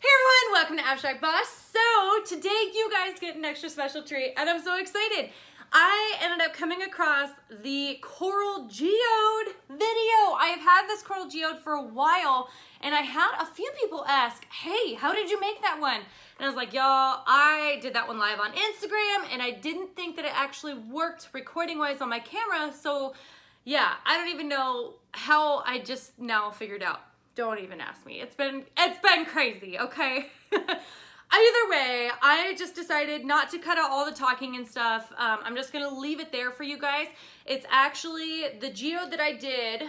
Hey everyone, welcome to Abstract Boss. So today you guys get an extra special treat and I'm so excited. I ended up coming across the coral geode video. I have had this coral geode for a while and I had a few people ask, hey, how did you make that one? And I was like, y'all, I did that one live on Instagram and I didn't think that it actually worked recording wise on my camera. So yeah, I don't even know how I just now figured out. Don't even ask me. It's been crazy, okay? Either way, I just decided not to cut out all the talking and stuff. I'm just gonna leave it there for you guys. It's actually the geode that I did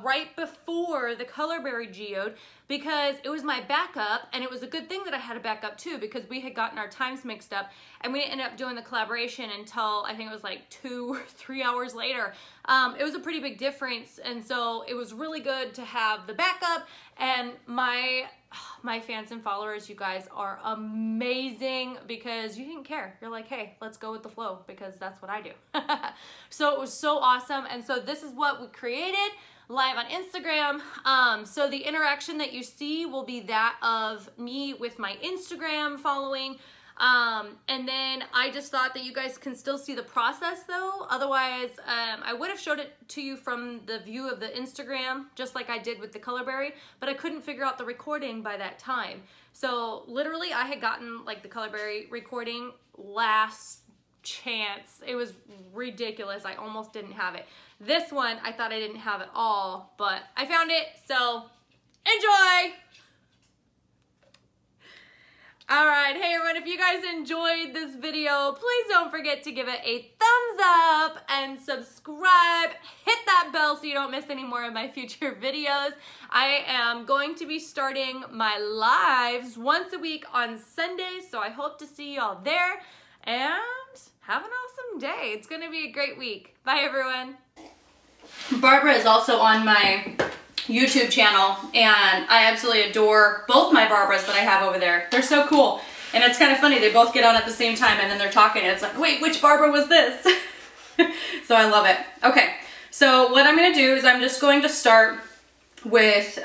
right before the colorberry geode because it was my backup, and it was a good thing that I had a backup too because we had gotten our times mixed up and we didn't end up doing the collaboration until I think it was like 2 or 3 hours later. It was a pretty big difference, and so it was really good to have the backup. And my fans and followers, you guys are amazing because you didn't care. You're like, hey, let's go with the flow because that's what I do. So it was so awesome. And so this is what we created live on Instagram. So the interaction that you see will be that of me with my Instagram following. And then I just thought that you guys can still see the process though. Otherwise, I would have showed it to you from the view of the Instagram, just like I did with the colorberry, but I couldn't figure out the recording by that time. So literally I had gotten like the colorberry recording last chance. It was ridiculous. I almost didn't have it. This one, I thought I didn't have it all, but I found it, so enjoy! Alright, hey everyone, if you guys enjoyed this video, please don't forget to give it a thumbs up and subscribe. Hit that bell so you don't miss any more of my future videos. I am going to be starting my lives once a week on Sundays, so I hope to see y'all there. And have an awesome day. It's going to be a great week. Bye everyone. Barbara is also on my YouTube channel, and I absolutely adore both my Barbaras that I have over there. They're so cool, and it's kind of funny. They both get on at the same time, and then they're talking, and it's like, wait, which Barbara was this? So I love it. Okay, so what I'm going to do is I'm just going to start with,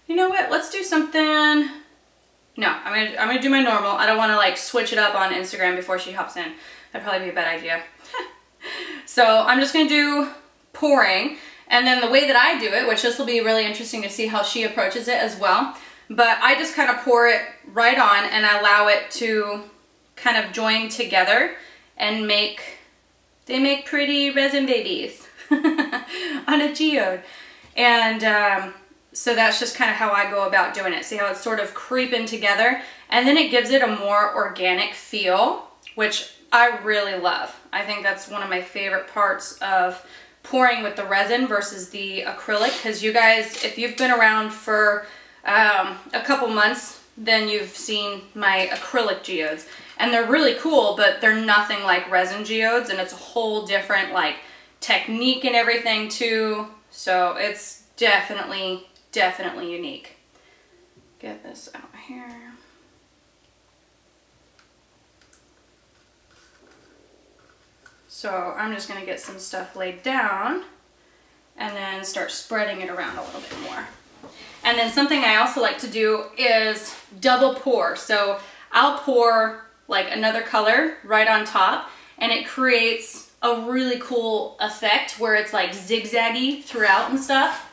you know what? Let's do something. No, I'm gonna do my normal. I don't want to like switch it up on Instagram before she hops in. That'd probably be a bad idea. So I'm just gonna do pouring. And then the way that I do it, which this will be really interesting to see how she approaches it as well, but I just kind of pour it right on and allow it to kind of join together and they make pretty resin babies on a geode. And so that's just kind of how I go about doing it. See how it's sort of creeping together, and then it gives it a more organic feel, which I really love. I think that's one of my favorite parts of pouring with the resin versus the acrylic, because you guys, if you've been around for a couple months, then you've seen my acrylic geodes, and they're really cool, but they're nothing like resin geodes, and it's a whole different like technique and everything too. So it's definitely unique. Get this out here. So I'm just going to get some stuff laid down and then start spreading it around a little bit more. And then something I also like to do is double pour. So I'll pour like another color right on top, and it creates a really cool effect where it's like zigzaggy throughout and stuff.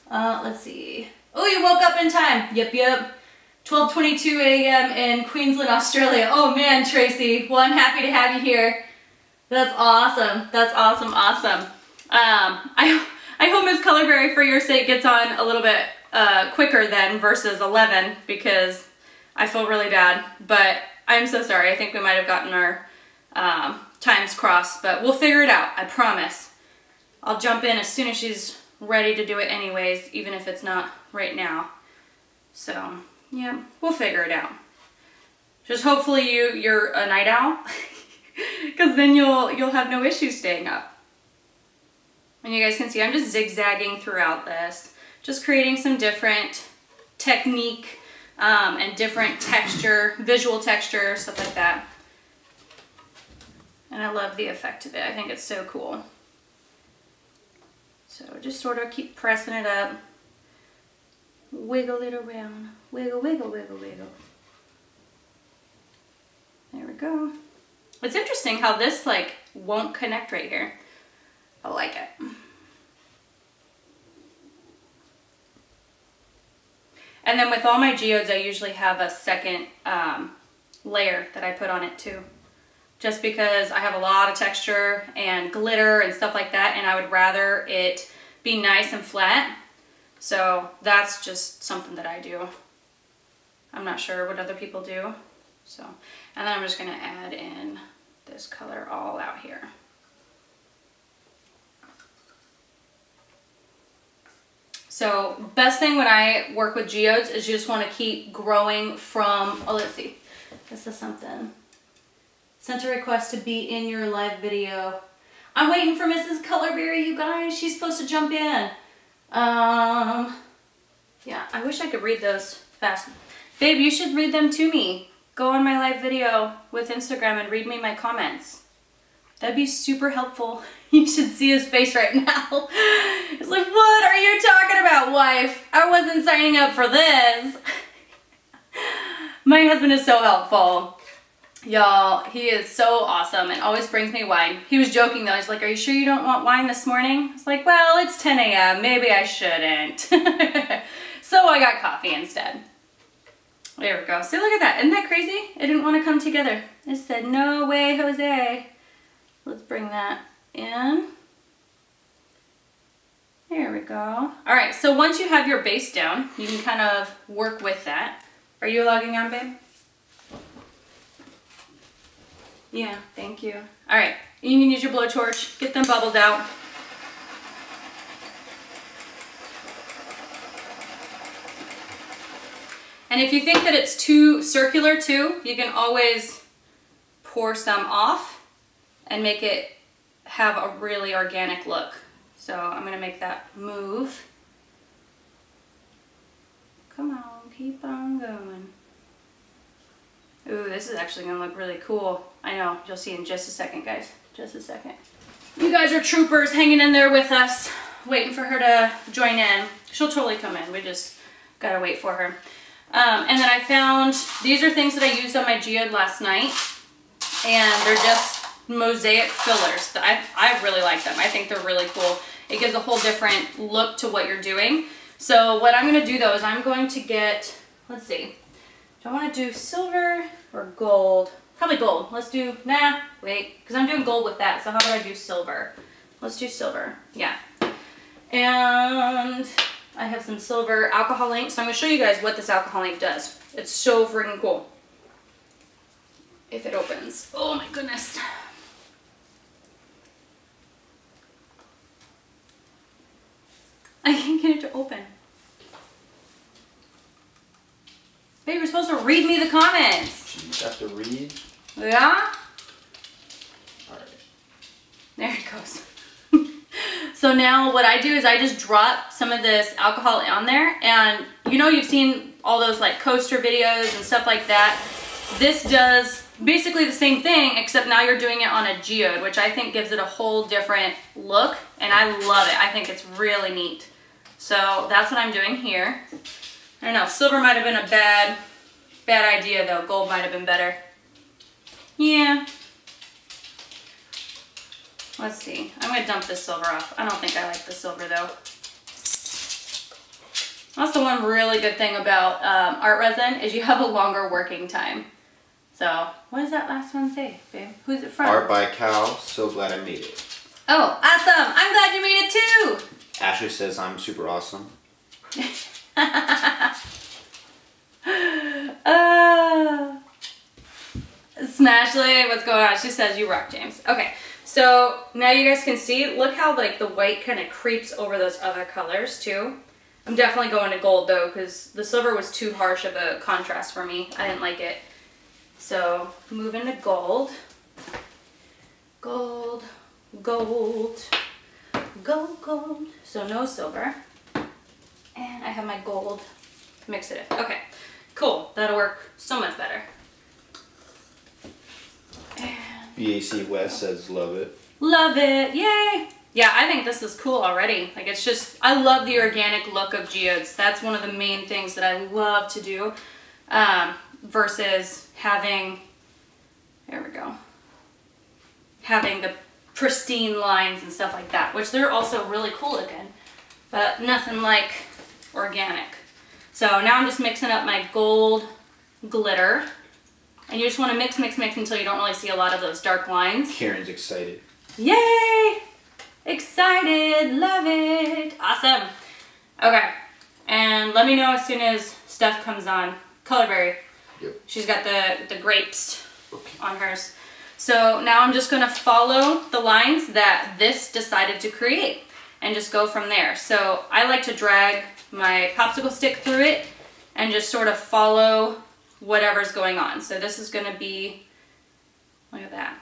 Let's see. Oh, you woke up in time. Yep. 12:22 a.m. in Queensland, Australia. Oh man, Tracy. Well, I'm happy to have you here. That's awesome. That's awesome. I hope Miss Colorberry, for your sake, gets on a little bit quicker then versus 11, because I feel really bad. But I'm so sorry. I think we might have gotten our times crossed, but we'll figure it out. I promise. I'll jump in as soon as she's ready to do it anyways, even if it's not right now. So yeah, we'll figure it out. Just hopefully you're a night owl. Because then you'll have no issues staying up. And you guys can see I'm just zigzagging throughout this, just creating some different technique and different texture, visual texture, stuff like that. And I love the effect of it. I think it's so cool. So just sort of keep pressing it up. wiggle it around. Wiggle, wiggle, wiggle, wiggle. There we go. It's interesting how this like won't connect right here. I like it. And then with all my geodes, I usually have a second layer that I put on it too. Just because I have a lot of texture and glitter and stuff like that, and I would rather it be nice and flat. So that's just something that I do. I'm not sure what other people do. So, and then I'm just gonna add in this color all out here. So best thing when I work with geodes is you just want to keep growing from, oh, let's see, this is something. Sent a request to be in your live video. I'm waiting for Mrs. Colorberry, you guys. She's supposed to jump in. Yeah, I wish I could read those fast. Babe, you should read them to me. Go on my live video with Instagram and read me my comments. That'd be super helpful. You should see his face right now. It's like, what are you talking about, wife? I wasn't signing up for this. My husband is so helpful. Y'all, he is so awesome and always brings me wine. He was joking though. He's like, are you sure you don't want wine this morning? I was like, well, it's 10 a.m. Maybe I shouldn't. So I got coffee instead. There we go. See, look at that. Isn't that crazy? It didn't want to come together. It said, no way, Jose. Let's bring that in. There we go. All right, so once you have your base down, you can kind of work with that. Are you logging on, babe? Yeah, thank you. All right, you can use your blowtorch, get them bubbles out. And if you think that it's too circular too, you can always pour some off and make it have a really organic look. So I'm gonna make that move. Come on, keep on going. Ooh, this is actually gonna look really cool. I know, you'll see in just a second, guys. Just a second. You guys are troopers hanging in there with us, waiting for her to join in. She'll totally come in, we just gotta wait for her. And then I found, these are things that I used on my geode last night, and they're just mosaic fillers. I really like them. I think they're really cool. It gives a whole different look to what you're doing. So what I'm gonna do though is I'm going to get, let's see, do I wanna do silver or gold? Probably gold. Let's do, nah, wait, because I'm doing gold with that, so how about I do silver? Let's do silver, yeah. And I have some silver alcohol ink, so I'm gonna show you guys what this alcohol ink does. It's so freaking cool. If it opens. Oh my goodness. I can't get it to open. Babe, you're supposed to read me the comments. You have to read? Yeah? Alright. There it goes. So now what I do is I just drop some of this alcohol on there, and you know you've seen all those like coaster videos and stuff like that. This does basically the same thing, except now you're doing it on a geode, which I think gives it a whole different look, and I love it. I think it's really neat. So that's what I'm doing here. I don't know, silver might have been a bad idea though. Gold might have been better. Yeah. Let's see. I'm gonna dump this silver off. I don't think I like the silver though. That's the one really good thing about art resin is you have a longer working time. So, what does that last one say, babe? Who's it from? Art by Cal. So glad I made it. Oh, awesome! I'm glad you made it too! Ashley says I'm super awesome. Smashley, what's going on? She says you rock, James. Okay, so now you guys can see, look how like the white kind of creeps over those other colors too. I'm definitely going to gold though, because the silver was too harsh of a contrast for me. I didn't like it. So move into gold. Gold, gold, gold, gold. So no silver. And I have my gold mixative. Okay, cool. That'll work so much better. And BAC West says love it. love it. Yay! Yeah, I think this is cool already. Like, it's just, I love the organic look of geodes. That's one of the main things that I love to do, versus having, there we go, having the pristine lines and stuff like that, which they're also really cool looking, but nothing like organic. So now I'm just mixing up my gold glitter, and you just want to mix until you don't really see a lot of those dark lines. Karen's excited. Yay! Excited, love it. Awesome. Okay, and let me know as soon as stuff comes on. Colorberry. Yep. She's got the grapes on hers. So now I'm just gonna follow the lines that this decided to create and just go from there. So I like to drag my popsicle stick through it and just sort of follow whatever's going on. So this is gonna be, look at that.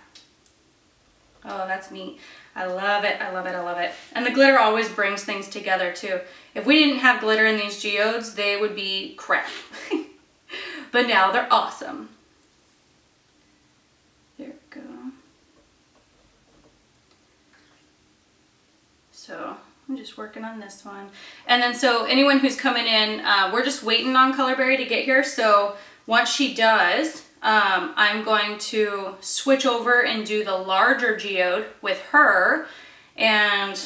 Oh, that's neat. I love it, I love it, I love it. And the glitter always brings things together too. If we didn't have glitter in these geodes, they would be crap. But now they're awesome. There we go. So I'm just working on this one. And then so anyone who's coming in, we're just waiting on Colorberry to get here. So once she does, I'm going to switch over and do the larger geode with her and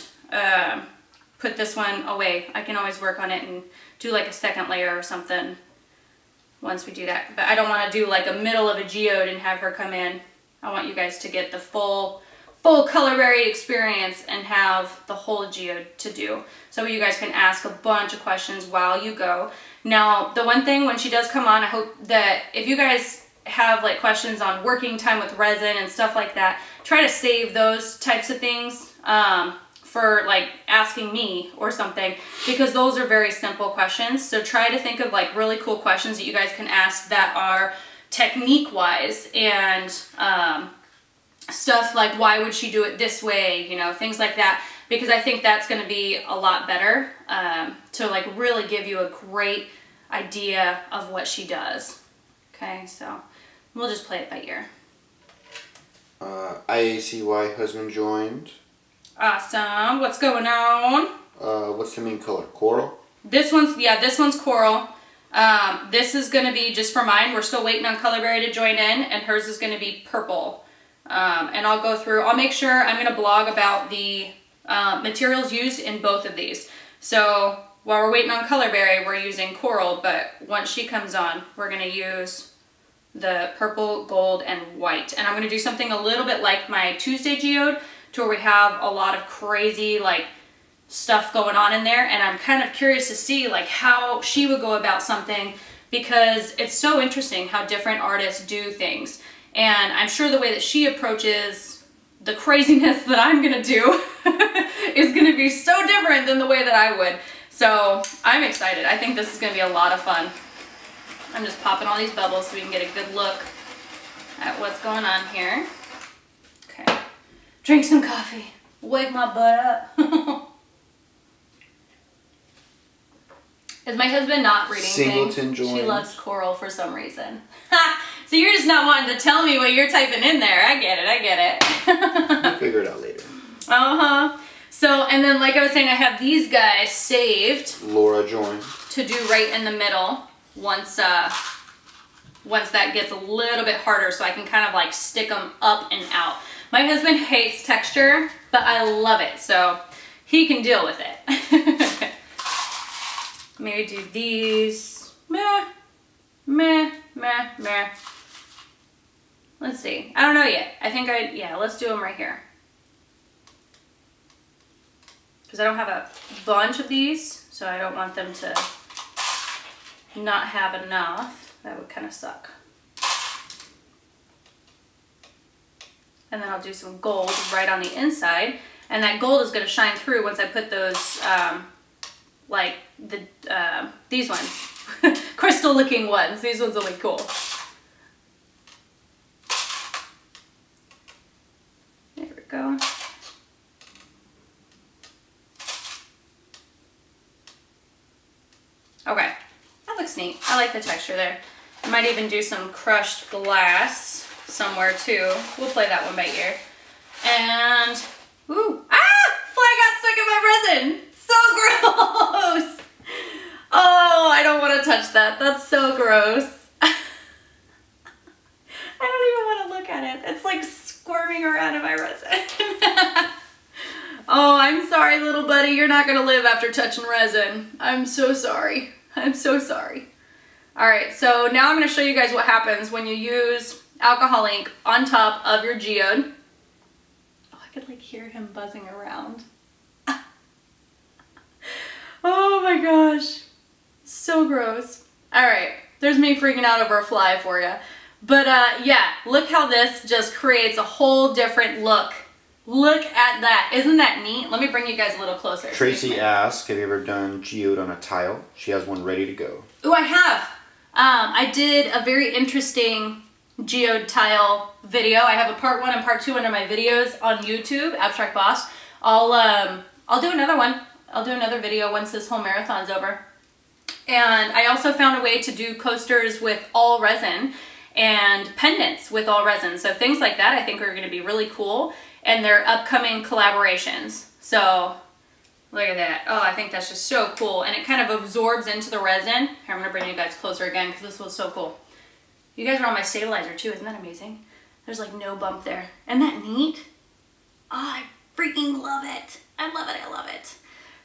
put this one away. I can always work on it and do like a second layer or something once we do that. But I don't want to do like a middle of a geode and have her come in. I want you guys to get the full Colorberry experience and have the whole geode to do. So you guys can ask a bunch of questions while you go. Now, the one thing when she does come on, I hope that if you guys have like questions on working time with resin and stuff like that, try to save those types of things for like asking me or something, because those are very simple questions. So try to think of like really cool questions that you guys can ask that are technique wise and stuff like why would she do it this way, you know, things like that, because I think that's going to be a lot better to like really give you a great idea of what she does. Okay, so we'll just play it by ear. IACY husband joined. Awesome. What's going on? What's the main color? Coral? This one's, yeah, this one's coral. This is going to be just for mine. We're still waiting on Colorberry to join in, and hers is going to be purple. And I'll go through, I'll make sure, I'm going to blog about the materials used in both of these. So while we're waiting on Colorberry, we're using coral, but once she comes on, we're going to use the purple, gold, and white. And I'm going to do something a little bit like my Tuesday geode, to where we have a lot of crazy like stuff going on in there, and I'm kind of curious to see like how she would go about something, because it's so interesting how different artists do things. And I'm sure the way that she approaches the craziness that I'm gonna do is gonna be so different than the way that I would. So I'm excited. I think this is gonna be a lot of fun. I'm just popping all these bubbles so we can get a good look at what's going on here. Okay, drink some coffee, wake my butt up. Is my husband not reading Singleton things? joined. She loves coral for some reason. So you're just not wanting to tell me what you're typing in there. I get it, I get it. We'll figure it out later. Uh-huh. So, and then like I was saying, I have these guys saved. Laura joined. To do right in the middle once that gets a little bit harder, so I can kind of like stick them up and out. My husband hates texture, but I love it, so he can deal with it. Maybe do these. Meh, meh, meh, meh. Let's see. I don't know yet. I think yeah, let's do them right here. Because I don't have a bunch of these, so I don't want them to not have enough. That would kind of suck. And then I'll do some gold right on the inside. And that gold is going to shine through once I put those, like these ones. Crystal looking ones. These ones will be cool. There we go. Okay, that looks neat. I like the texture there. I might even do some crushed glass somewhere too. We'll play that one by ear. And, ooh, ah, at my resin. So gross. Oh, I don't want to touch that. That's so gross. I don't even want to look at it. It's like squirming around in my resin. Oh, I'm sorry, little buddy. You're not going to live after touching resin. I'm so sorry. I'm so sorry. All right, so now I'm going to show you guys what happens when you use alcohol ink on top of your geode. Oh, I could like hear him buzzing around. Oh my gosh. So gross. All right, there's me freaking out over a fly for you. But yeah, look how this just creates a whole different look. Look at that. Isn't that neat? Let me bring you guys a little closer. Tracy asked, have you ever done geode on a tile? She has one ready to go. Oh, I have. I did a very interesting geode tile video. I have a part 1 and part 2 under my videos on YouTube, Abstract Boss. I'll do another one. I'll do another video once this whole marathon's over. And I also found a way to do coasters with all resin and pendants with all resin. So things like that I think are going to be really cool. And they're upcoming collaborations. So look at that. Oh, I think that's just so cool. And it kind of absorbs into the resin. Here, I'm going to bring you guys closer again because this was so cool. You guys are on my stabilizer too. Isn't that amazing? There's like no bump there. Isn't that neat? Oh, I freaking love it. I love it. I love it.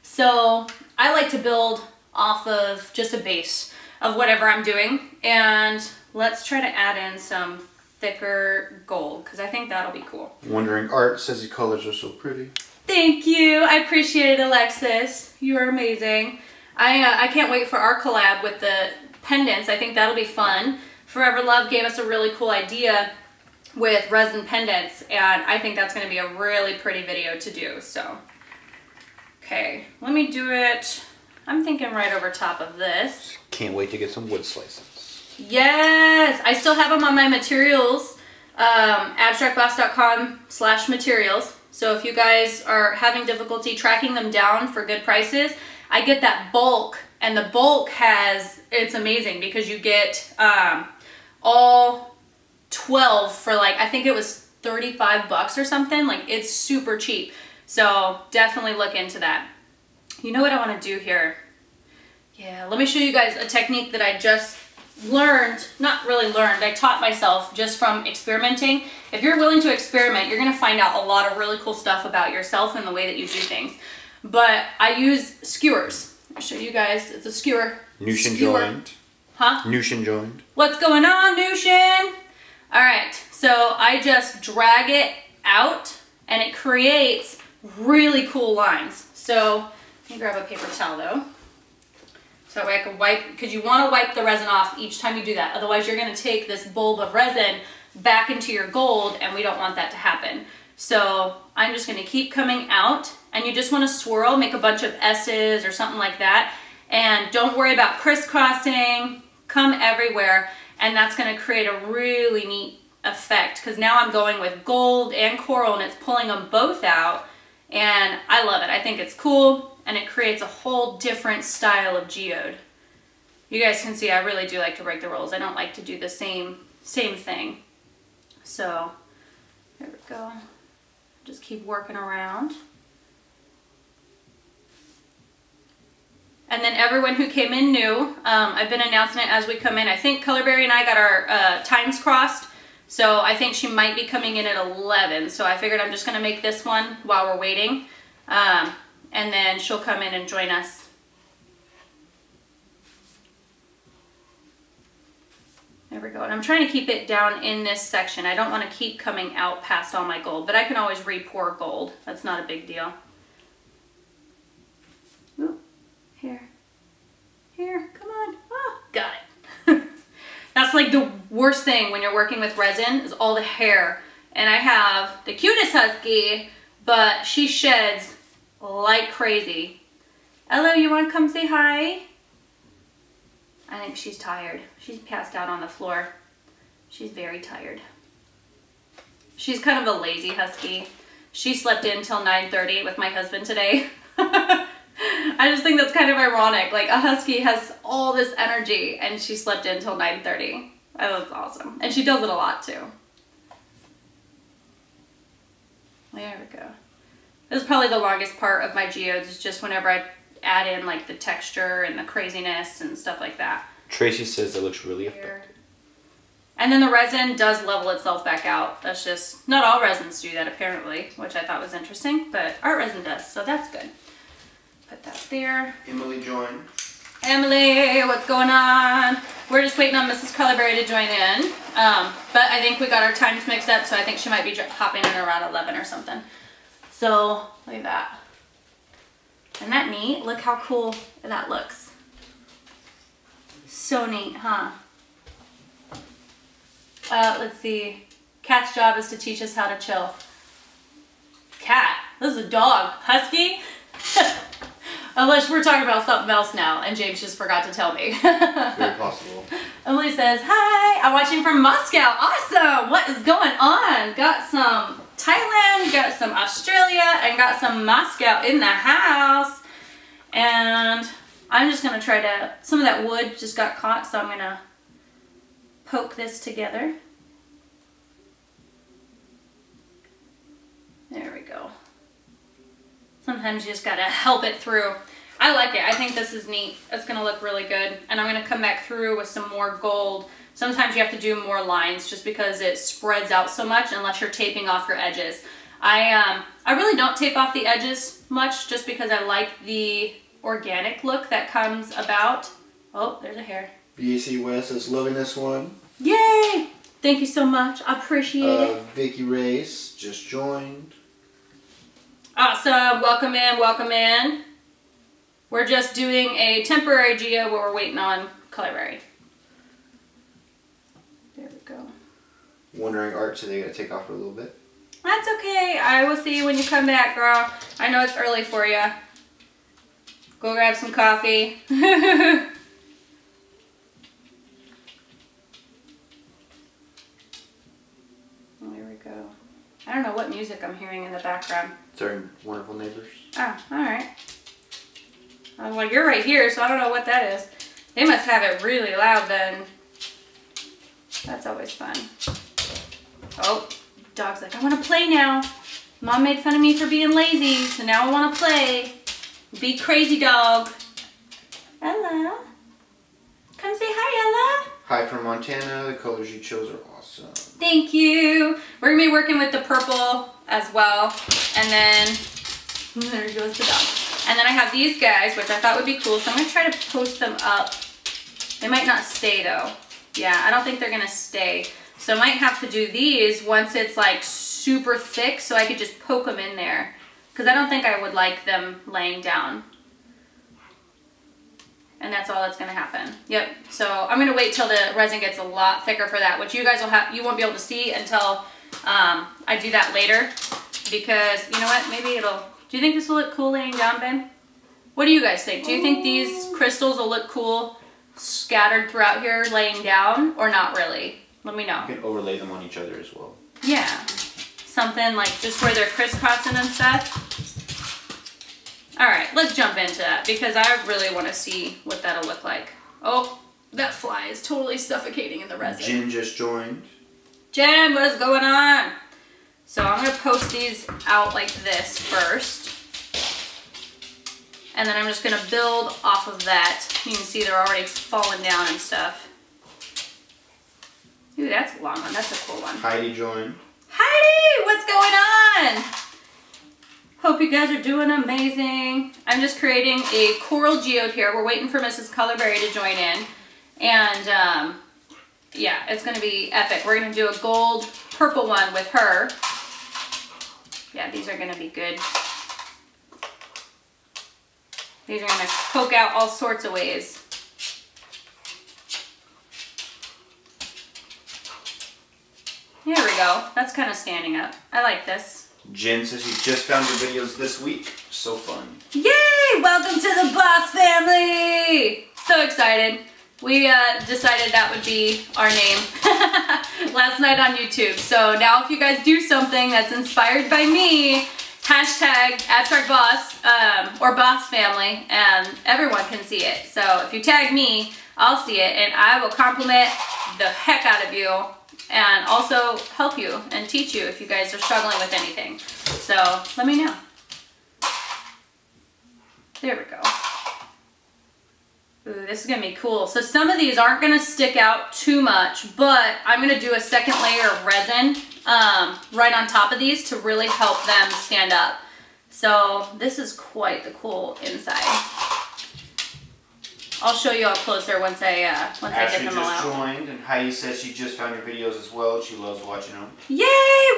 So I like to build off of just a base of whatever I'm doing. And let's try to add in some thicker gold because I think that'll be cool. Wondering, Art says the colors are so pretty. Thank you. I appreciate it, Alexis. You are amazing. I can't wait for our collab with the pendants. I think that'll be fun. Forever Love gave us a really cool idea with resin pendants, and I think that's going to be a really pretty video to do. So, okay, let me do it. I'm thinking right over top of this. Can't wait to get some wood slices. Yes, I still have them on my materials, abstractboss.com/materials. So if you guys are having difficulty tracking them down for good prices, I get that bulk, and the bulk it's amazing because you get all 12 for like, I think it was 35 bucks or something. Like, it's super cheap. So definitely look into that. You know what I want to do here? Yeah, let me show you guys a technique that I just learned, not really learned, I taught myself just from experimenting. If you're willing to experiment, you're going to find out a lot of really cool stuff about yourself and the way that you do things. But I use skewers. I'll show you guys. It's a skewer. Nushin joined. Huh? Nushin joined. What's going on, Nushin? All right, so I just drag it out and it creates really cool lines. So let me grab a paper towel though. So that way I can wipe, because you want to wipe the resin off each time you do that. Otherwise you're going to take this bulb of resin back into your gold, and we don't want that to happen. So I'm just going to keep coming out, and you just want to swirl, make a bunch of S's or something like that. And don't worry about crisscrossing, come everywhere, and that's going to create a really neat effect, because now I'm going with gold and coral and it's pulling them both out, and I love it. I think it's cool. And it creates a whole different style of geode. You guys can see I really do like to break the rules. I don't like to do the same thing. So there we go. Just keep working around. And then everyone who came in knew. I've been announcing it as we come in. I think Colorberry and I got our times crossed. So I think she might be coming in at 11. So I figured I'm just going to make this one while we're waiting. And then she'll come in and join us. There we go. And I'm trying to keep it down in this section. I don't want to keep coming out past all my gold, but I can always re-pour gold. That's not a big deal. Ooh, here. Here, come on. Ah, got it. That's like the worst thing when you're working with resin is all the hair. And I have the cutest husky, but she sheds like crazy. Hello, you want to come say hi? I think she's tired. She's passed out on the floor. She's very tired. She's kind of a lazy husky. She slept in till 9:30 with my husband today. I just think that's kind of ironic. Like, a husky has all this energy and she slept in till 9:30. That's awesome. And she does it a lot too. There we go. This is probably the longest part of my geodes, is just whenever I add in like the texture and the craziness and stuff like that. Tracy says it looks really effective. And then the resin does level itself back out. That's just, not all resins do that apparently, which I thought was interesting, but art resin does, so that's good. Put that there. Emily joined. Emily, what's going on? We're just waiting on Mrs. Colorberry to join in. But I think we got our times mixed up, so I think she might be hopping in around 11 or something. So, look at that. Isn't that neat? Look how cool that looks. So neat, huh? Let's see. Cat's job is to teach us how to chill. Cat. This is a dog. Husky? Unless we're talking about something else now, and James just forgot to tell me. Very possible. Emily says, hi, I'm watching from Moscow. Awesome. What is going on? Got some Thailand, got some Australia, and got some Moscow in the house. And I'm just going to try to, some of that wood just got caught, so I'm going to poke this together. There we go. Sometimes you just gotta help it through. I like it. I think this is neat. It's gonna look really good. And I'm gonna come back through with some more gold. Sometimes you have to do more lines just because it spreads out so much unless you're taping off your edges. I really don't tape off the edges much just because I like the organic look that comes about. Oh, there's a hair. BAC West is loving this one. Yay! Thank you so much. I appreciate it. Vicky Race just joined. Awesome. Welcome in. Welcome in. We're just doing a temporary geo where we're waiting on Colorberry. There we go. Wondering art, so they gotta take off for a little bit. That's okay. I will see you when you come back, girl. I know it's early for you. Go grab some coffee. There we go. I don't know what music I'm hearing in the background. It's our wonderful neighbors. Oh, alright. Well, you're right here, so I don't know what that is. They must have it really loud then. That's always fun. Oh, dog's like, I want to play now. Mom made fun of me for being lazy, so now I want to play. Be crazy, dog. Ella. Come say hi, Ella. Hi from Montana. The colors you chose are awesome. Thank you. We're going to be working with the purple as well. And then, there goes the dog. And then I have these guys, which I thought would be cool. So I'm going to try to post them up. They might not stay though. Yeah, I don't think they're going to stay. So I might have to do these once it's like super thick so I could just poke them in there. Because I don't think I would like them laying down. And that's all that's going to happen. Yep. So I'm going to wait till the resin gets a lot thicker for that, which you guys will have, you won't be able to see until I do that later. Because, you know what, maybe it'll, do you think this will look cool laying down, Ben? What do you guys think? Do you think these crystals will look cool scattered throughout here laying down, or not really? Let me know. You can overlay them on each other as well. Yeah. Something like just where they're crisscrossing and stuff. Alright, let's jump into that because I really want to see what that'll look like. Oh, that fly is totally suffocating in the resin. Jen just joined. Jen, what is going on? So I'm going to post these out like this first. And then I'm just going to build off of that. You can see they're already falling down and stuff. Ooh, that's a long one. That's a cool one. Heidi joined. Heidi, what's going on? Hope you guys are doing amazing. I'm just creating a coral geode here. We're waiting for Mrs. Colorberry to join in. And yeah, it's going to be epic. We're going to do a gold purple one with her. Yeah, these are going to be good. These are going to poke out all sorts of ways. There we go. That's kind of standing up. I like this. Jen says she just found your videos this week. So fun. Yay! Welcome to the Boss family! So excited. We decided that would be our name last night on YouTube. So now if you guys do something that's inspired by me, hashtag abstractboss or boss family, and everyone can see it. So if you tag me, I'll see it and I will compliment the heck out of you and also help you and teach you if you guys are struggling with anything. So let me know. There we go. Ooh, this is gonna be cool. So some of these aren't gonna stick out too much, but I'm gonna do a second layer of resin right on top of these to really help them stand up. So this is quite the cool inside. I'll show you all closer once I get them all out. Ashley just joined, and Heidi says she just found your videos as well. She loves watching them. Yay!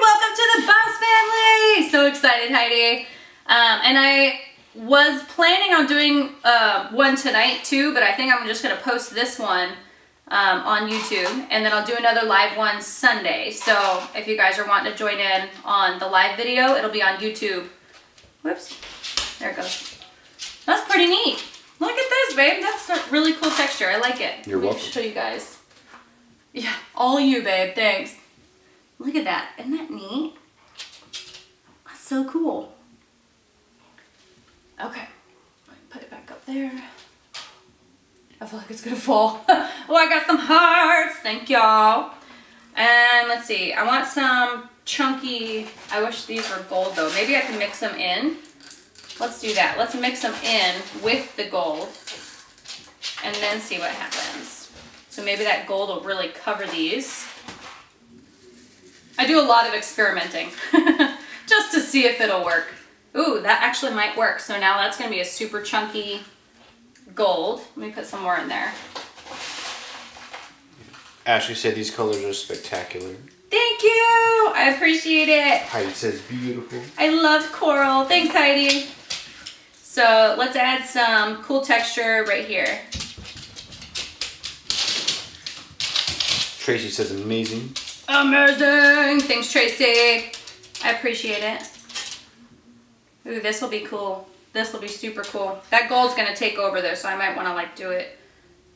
Welcome to the Boss family! So excited, Heidi. And I was planning on doing one tonight too, but I think I'm just gonna post this one on YouTube, and then I'll do another live one Sunday. So if you guys are wanting to join in on the live video, it'll be on YouTube. Whoops, there it goes. That's pretty neat. Look at this, babe. That's a really cool texture. I like it. You're welcome. Let me show you guys. Yeah, all you, babe. Thanks. Look at that. Isn't that neat? That's so cool. Okay, let me put it back up there. I feel like it's gonna fall. Oh, I got some hearts. Thank y'all. And let's see. I want some chunky. I wish these were gold though. Maybe I can mix them in. Let's do that. Let's mix them in with the gold and then see what happens. So maybe that gold will really cover these. I do a lot of experimenting just to see if it'll work. Ooh, that actually might work. So now that's gonna be a super chunky gold. Let me put some more in there. Ashley said these colors are spectacular. Thank you, I appreciate it. Heidi says beautiful. I love coral. Thanks, Heidi. So let's add some cool texture right here. Tracy says amazing. Amazing. Thanks, Tracy. I appreciate it. Ooh, this will be cool. This will be super cool. That gold's gonna take over though, so I might wanna like do it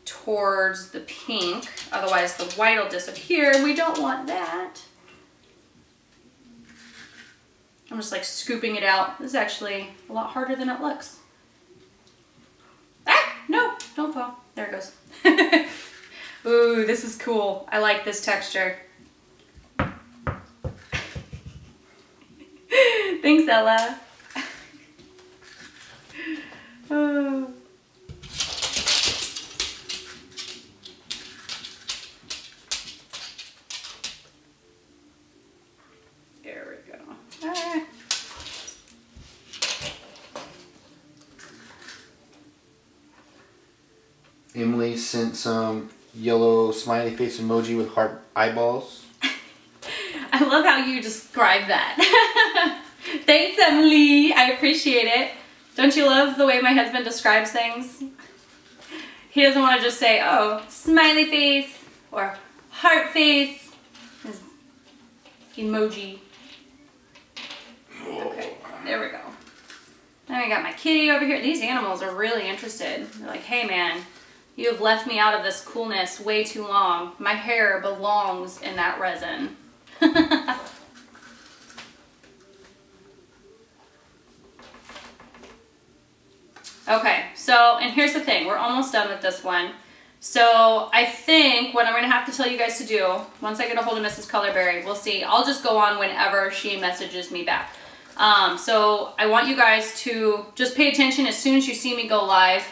towards the pink. Otherwise the white will disappear. We don't want that. I'm just like scooping it out. This is actually a lot harder than it looks. Ah, no, don't fall. There it goes. Ooh, this is cool. I like this texture. Thanks, Ella. Oh. There we go. Ah. Emily sent some yellow smiley face emoji with heart eyeballs. I love how you describe that. Thanks, Emily. I appreciate it. Don't you love the way my husband describes things? He doesn't want to just say, oh, smiley face or heart face. His emoji. Okay, there we go. Then I got my kitty over here. These animals are really interested. They're like, hey man, you have left me out of this coolness way too long. My hair belongs in that resin. Okay, so, and here's the thing, we're almost done with this one. So I think what I'm gonna have to tell you guys to do, once I get a hold of Mrs. Colorberry, we'll see. I'll just go on whenever she messages me back. So I want you guys to just pay attention as soon as you see me go live,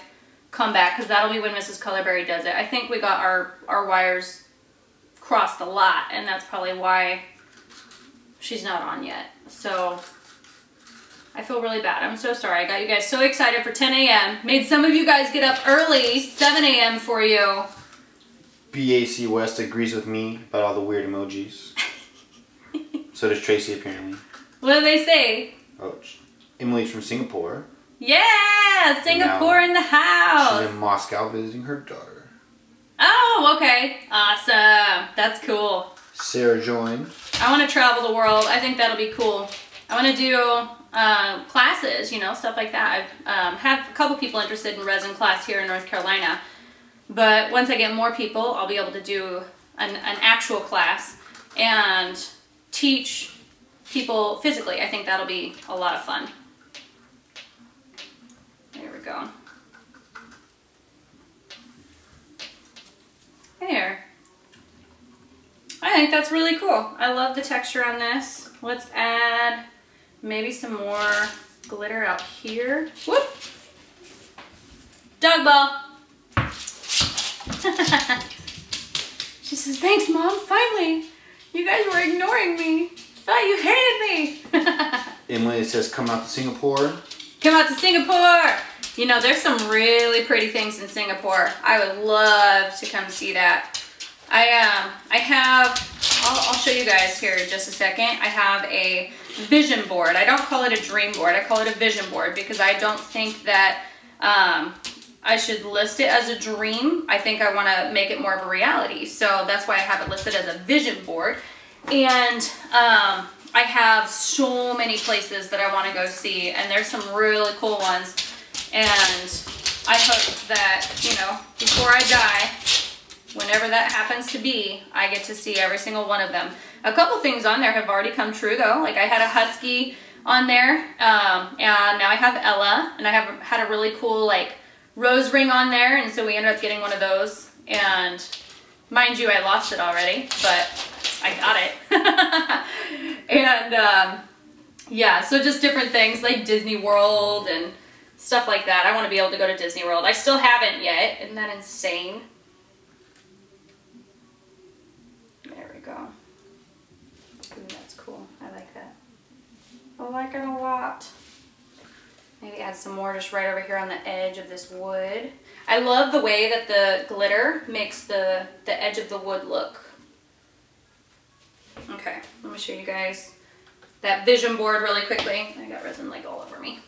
come back, because that'll be when Mrs. Colorberry does it. I think we got our wires crossed a lot, and that's probably why she's not on yet. So I feel really bad. I'm so sorry. I got you guys so excited for 10 a.m. Made some of you guys get up early, 7 a.m. for you. BAC West agrees with me about all the weird emojis. So does Tracy, apparently. What do they say? Oh, Emily's from Singapore. Yeah, Singapore in the house. She's in Moscow visiting her daughter. Oh, okay. Awesome. That's cool. Sarah joined. I want to travel the world. I think that'll be cool. I want to do classes, you know, stuff like that. I have a couple people interested in resin class here in North Carolina. But once I get more people, I'll be able to do an actual class and teach people physically. I think that'll be a lot of fun. There we go. There. I think that's really cool. I love the texture on this. Let's add maybe some more glitter out here. Whoop! Dog ball. She says, thanks, Mom. Finally. You guys were ignoring me. Thought you hated me. Emily says, come out to Singapore. Come out to Singapore. You know, there's some really pretty things in Singapore. I would love to come see that. I'll show you guys here in just a second. I have a vision board. I don't call it a dream board. I call it a vision board because I don't think that I should list it as a dream. I think I want to make it more of a reality. So that's why I have it listed as a vision board. And I have so many places that I want to go see, and there's some really cool ones. And I hope that, you know, before I die, whenever that happens to be, I get to see every single one of them. A couple things on there have already come true though. Like I had a husky on there, and now I have Ella, and I have had a really cool like rose ring on there, and so we ended up getting one of those. And mind you, I lost it already, but I got it. And yeah, so just different things like Disney World and stuff like that. I want to be able to go to Disney World. I still haven't yet. Isn't that insane? There we go. Ooh, that's cool. I like that. I like it a lot. Maybe add some more just right over here on the edge of this wood. I love the way that the glitter makes the edge of the wood look. Okay, let me show you guys that vision board really quickly. I got resin like all over me.